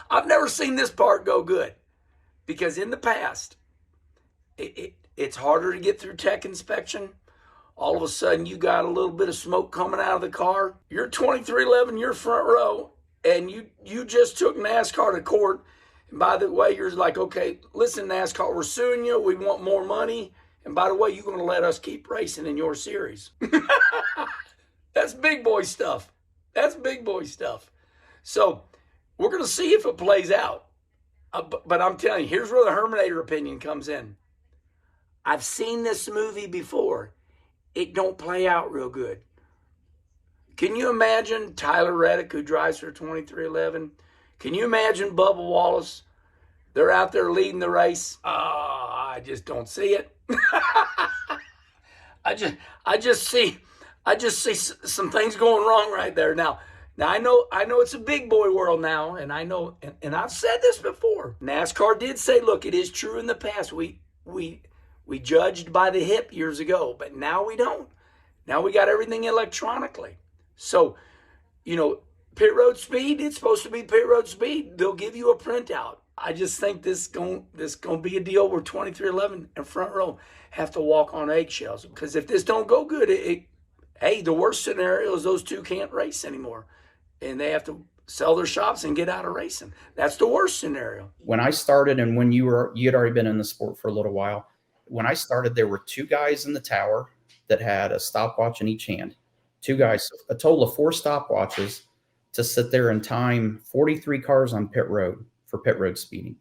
I've never seen this part go good, because in the past, it's harder to get through tech inspection. All of a sudden, you got a little bit of smoke coming out of the car. You're 2311, you're front row, and you just took NASCAR to court. And by the way, you're like, okay, listen, NASCAR, we're suing you. We want more money. And by the way, you're going to let us keep racing in your series. That's big boy stuff. That's big boy stuff. So we're going to see if it plays out. But I'm telling you, here's where the Herminator opinion comes in. I've seen this movie before. It don't play out real good. Can you imagine Tyler Reddick, who drives for 2311? Can you imagine Bubba Wallace? They're out there leading the race. I just don't see it. I just see some things going wrong right there. Now I know it's a big boy world now, and I know, and I've said this before. NASCAR did say, look, it is true in the past. We judged by the hip years ago, but now we don't. Now we got everything electronically. So, pit road speed, it's supposed to be pit road speed. They'll give you a printout. I just think this going to be a deal where 2311 and front row have to walk on eggshells, because if this don't go good, the worst scenario is those two can't race anymore, and they have to sell their shops and get out of racing. That's the worst scenario. When I started, and when you had already been in the sport for a little while, when I started, there were two guys in the tower that had a stopwatch in each hand. Two guys, a total of 4 stopwatches to sit there and time 43 cars on pit road for pit road speeding.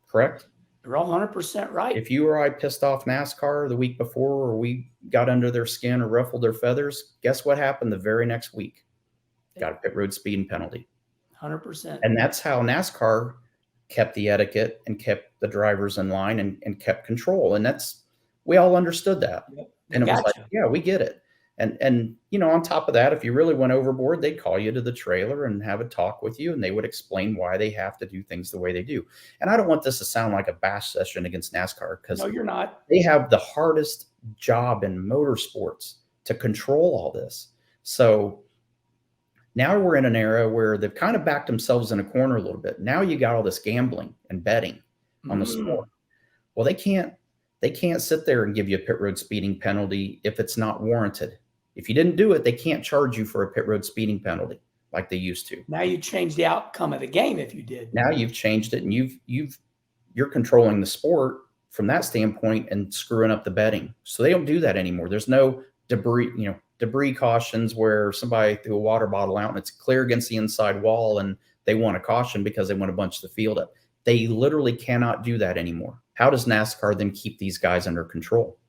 Correct? You're all 100% right. If you or I pissed off NASCAR the week before, or we got under their skin or ruffled their feathers, guess what happened the very next week? Got a pit road speeding penalty. 100%. And that's how NASCAR kept the etiquette and kept the drivers in line and kept control. And we all understood that. Yep. And it was like, yeah, we get it. And on top of that, if you really went overboard, they'd call you to the trailer and have a talk with you, and they would explain why they have to do things the way they do. And I don't want this to sound like a bash session against NASCAR, because no, you're not. They have the hardest job in motorsports to control all this. So now we're in an era where they've kind of backed themselves in a corner a little bit. Now you got all this gambling and betting on the sport. Well, they can't sit there and give you a pit road speeding penalty if it's not warranted. If you didn't do it, they can't charge you for a pit road speeding penalty like they used to. Now you changed the outcome of the game if you did. Now you've changed it, and you're controlling the sport from that standpoint and screwing up the betting. So they don't do that anymore. There's no debris cautions where somebody threw a water bottle out and it's clear against the inside wall and they want a caution because they want to bunch the field up. They literally cannot do that anymore. How does NASCAR then keep these guys under control?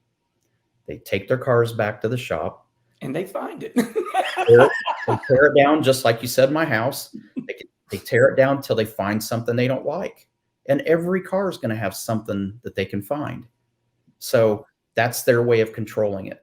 They take their cars back to the shop. And they find it. They tear it down, just like you said, my house. They tear it down until they find something they don't like. And every car is going to have something that they can find. So that's their way of controlling it.